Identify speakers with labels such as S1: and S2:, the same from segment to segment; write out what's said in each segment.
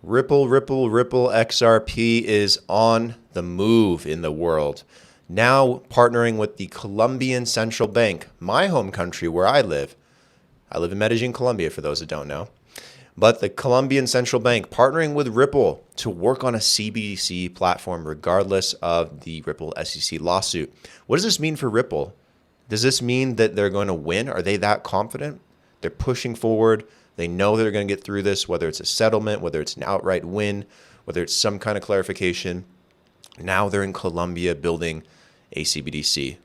S1: Ripple, XRP is on the move in the world. Now partnering with the Colombian Central Bank, my home country where I live. I live in Medellin, Colombia, for those that don't know. But the Colombian Central Bank partnering with Ripple to work on a CBDC platform regardless of the Ripple SEC lawsuit. What does this mean for Ripple? Does this mean that they're going to win? Are they that confident? They're pushing forward. They know they're going to get through this, whether it's a settlement, whether it's an outright win, whether it's some kind of clarification. Now they're in Colombia building a CBDC.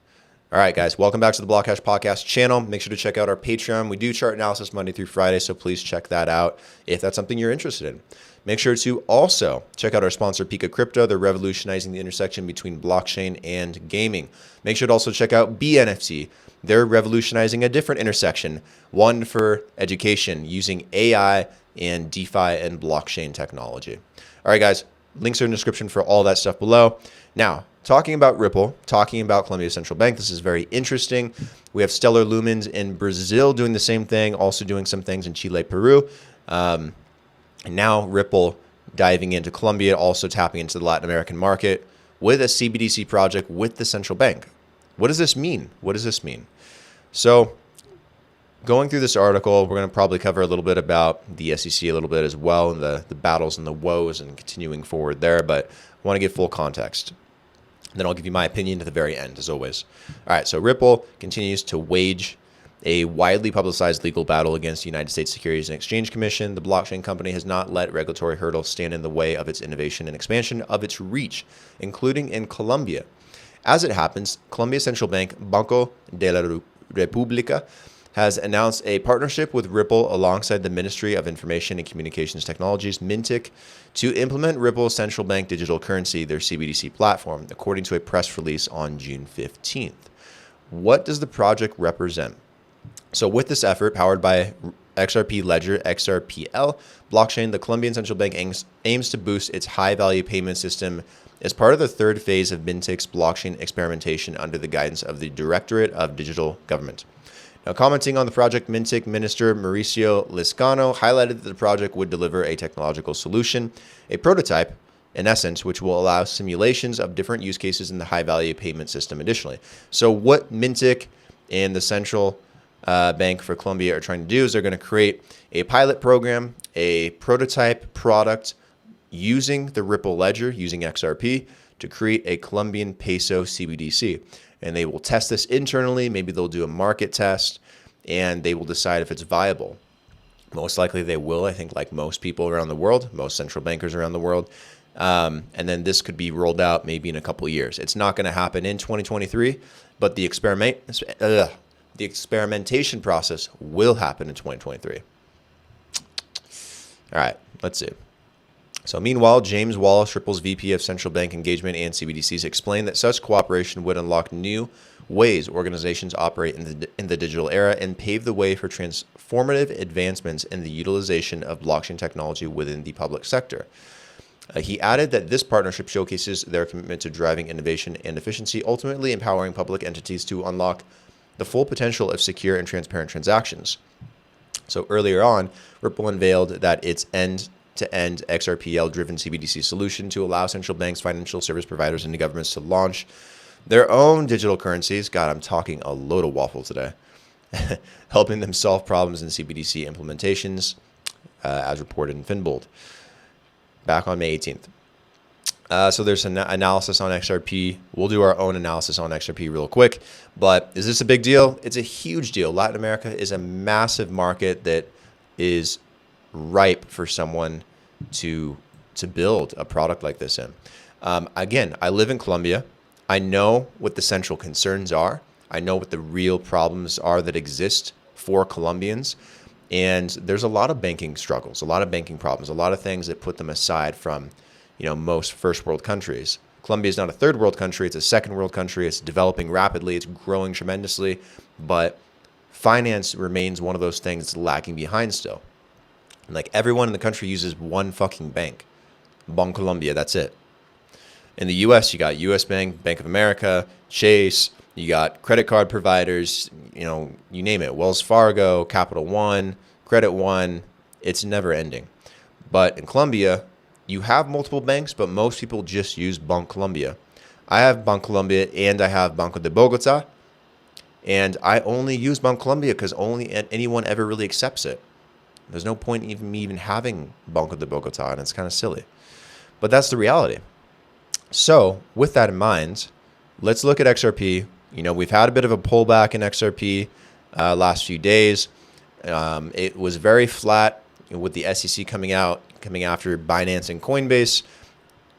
S1: All right, guys, welcome back to the Blockhash Podcast channel. Make sure to check out our Patreon. We do chart analysis Monday through Friday, so please check that out if that's something you're interested in. Make sure to also check out our sponsor, PIKA Crypto. They're revolutionizing the intersection between blockchain and gaming. Make sure to also check out BENFT. They're revolutionizing a different intersection, one for education using AI and DeFi and blockchain technology. All right, guys, links are in the description for all that stuff below. Now, talking about Ripple, talking about Colombian Central Bank, this is very interesting. We have Stellar Lumens in Brazil doing the same thing, also doing some things in Chile, Peru. And now Ripple diving into Colombia, also tapping into the Latin American market with a CBDC project with the central bank. What does this mean? What does this mean? So going through this article, we're going to probably cover a little bit about the SEC a little bit as well, and the battles and the woes and continuing forward there, but I want to give full context. Then I'll give you my opinion at the very end, as always. All right, so Ripple continues to wage a widely publicized legal battle against the United States Securities and Exchange Commission. The blockchain company has not let regulatory hurdles stand in the way of its innovation and expansion of its reach, including in Colombia. As it happens, Colombian Central Bank, Banco de la República, has announced a partnership with Ripple alongside the Ministry of Information and Communications Technologies, MINTIC, to implement Ripple's central bank digital currency, their CBDC platform, according to a press release on June 15th. What does the project represent? So with this effort, powered by XRP Ledger, XRPL blockchain, the Colombian Central Bank aims to boost its high-value payment system as part of the third phase of MINTIC's blockchain experimentation under the guidance of the Directorate of Digital Government. Now, commenting on the project, MINTIC Minister Mauricio Liscano highlighted that the project would deliver a technological solution, a prototype, in essence, which will allow simulations of different use cases in the high-value payment system additionally. So what MINTIC and the Central Bank for Colombia are trying to do is they're going to create a pilot program, a prototype product using the Ripple Ledger, using XRP, to create a Colombian Peso CBDC. And they will test this internally. Maybe they'll do a market test, and they will decide if it's viable. Most likely they will, I think, like most people around the world, most central bankers around the world. And then this could be rolled out maybe in a couple of years. It's not going to happen in 2023, but the experimentation process will happen in 2023. All right, let's see. So meanwhile, James Wallace, Ripple's VP of Central Bank Engagement and CBDCs, explained that such cooperation would unlock new ways organizations operate in the digital era and pave the way for transformative advancements in the utilization of blockchain technology within the public sector. He added that this partnership showcases their commitment to driving innovation and efficiency, ultimately empowering public entities to unlock the full potential of secure and transparent transactions. So earlier on, Ripple unveiled that its end-to-end XRPL-driven CBDC solution to allow central banks, financial service providers, and the governments to launch their own digital currencies. God, I'm talking a load of waffle today. Helping them solve problems in CBDC implementations, as reported in Finbold back on May 18th. So there's an analysis on XRP. We'll do our own analysis on XRP real quick. But is this a big deal? It's a huge deal. Latin America is a massive market that is ripe for someone to build a product like this in. Again, I live in Colombia. I know what the central concerns are. I know what the real problems are that exist for Colombians. And there's a lot of banking struggles, a lot of banking problems, a lot of things that put them aside from, most first world countries. Colombia is not a third world country. It's a second world country. It's developing rapidly. It's growing tremendously. But finance remains one of those things that's lacking behind still. Like everyone in the country uses one fucking bank, Bancolombia. That's it. In the U.S., you got U.S. Bank, Bank of America, Chase. You got credit card providers. You name it. Wells Fargo, Capital One, Credit One. It's never ending. But in Colombia, you have multiple banks, but most people just use Bancolombia. I have Bancolombia and I have Banco de Bogota, and I only use Bancolombia because only anyone ever really accepts it. There's no point in me even having Banco de Bogota, and it's kind of silly. But that's the reality. So with that in mind, let's look at XRP. You know, we've had a bit of a pullback in XRP last few days. It was very flat with the SEC coming after Binance and Coinbase,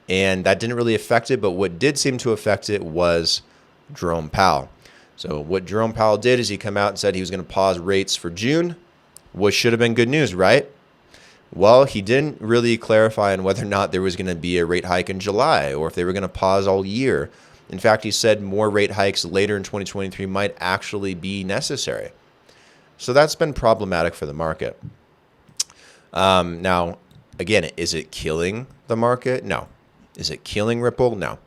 S1: and that didn't really affect it. But what did seem to affect it was Jerome Powell. So what Jerome Powell did is he came out and said he was going to pause rates for June, which should have been good news, right? Well, he didn't really clarify on whether or not there was going to be a rate hike in July or if they were going to pause all year. In fact, he said more rate hikes later in 2023 might actually be necessary. So that's been problematic for the market. Now, again, is it killing the market? No. Is it killing Ripple? No.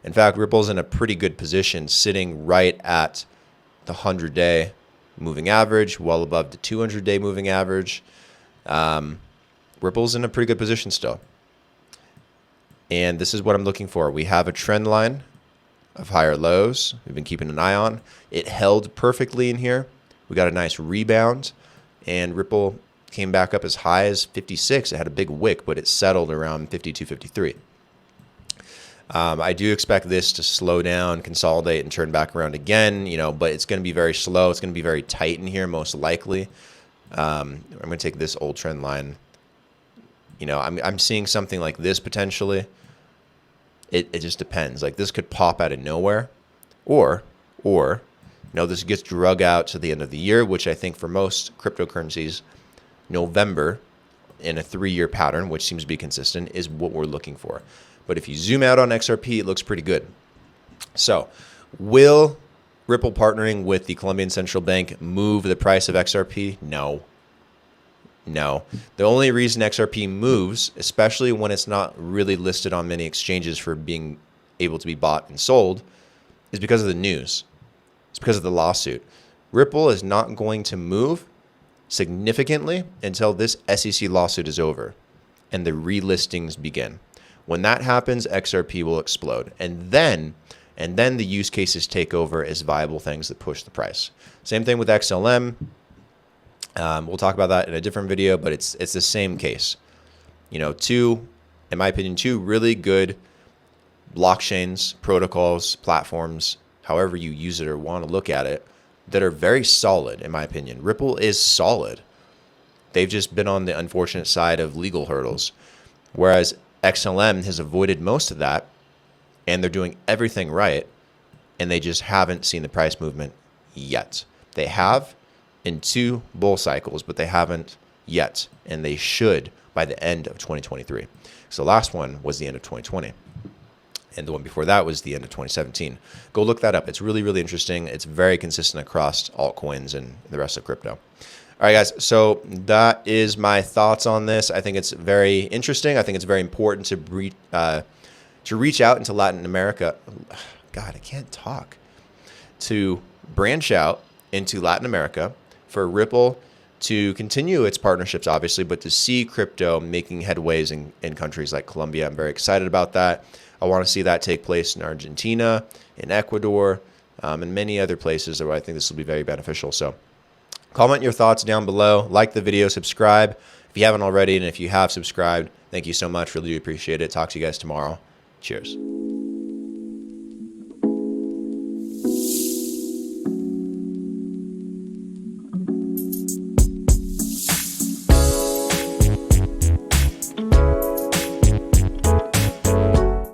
S1: In fact, Ripple's in a pretty good position, sitting right at the 100-day moving average, well above the 200-day moving average. Ripple's in a pretty good position still. And this is what I'm looking for. We have a trend line of higher lows we've been keeping an eye on. It held perfectly in here. We got a nice rebound, and Ripple came back up as high as 56. It had a big wick, but it settled around 52, 53. I do expect this to slow down, consolidate, and turn back around again, but it's going to be very slow. It's going to be very tight in here, most likely. I'm going to take this old trend line. I'm seeing something like this potentially. It just depends. Like, this could pop out of nowhere, or this gets drug out to the end of the year, which I think for most cryptocurrencies, November in a 3-year pattern, which seems to be consistent, is what we're looking for. But if you zoom out on XRP, it looks pretty good. So will Ripple partnering with the Colombian Central Bank move the price of XRP? No. The only reason XRP moves, especially when it's not really listed on many exchanges for being able to be bought and sold, is because of the news. It's because of the lawsuit. Ripple is not going to move significantly until this SEC lawsuit is over and the relistings begin. When that happens, XRP will explode. And then the use cases take over as viable things that push the price. Same thing with XLM. We'll talk about that in a different video, but it's the same case. In my opinion, two really good blockchains, protocols, platforms, however you use it or want to look at it, that are very solid, in my opinion. Ripple is solid. They've just been on the unfortunate side of legal hurdles, whereas XLM has avoided most of that, and they're doing everything right, and they just haven't seen the price movement yet. They have in 2 bull cycles, but they haven't yet, and they should by the end of 2023. So the last one was the end of 2020, and the one before that was the end of 2017. Go look that up. It's really, really interesting. It's very consistent across altcoins and the rest of crypto. All right, guys, so that is my thoughts on this. I think it's very interesting. I think it's very important to reach out into Latin America. God, I can't talk. To branch out into Latin America, for Ripple to continue its partnerships, obviously, but to see crypto making headways in countries like Colombia. I'm very excited about that. I want to see that take place in Argentina, in Ecuador, and many other places where I think this will be very beneficial. So comment your thoughts down below. Like the video, subscribe if you haven't already. And if you have subscribed, thank you so much. Really do appreciate it. Talk to you guys tomorrow. Cheers.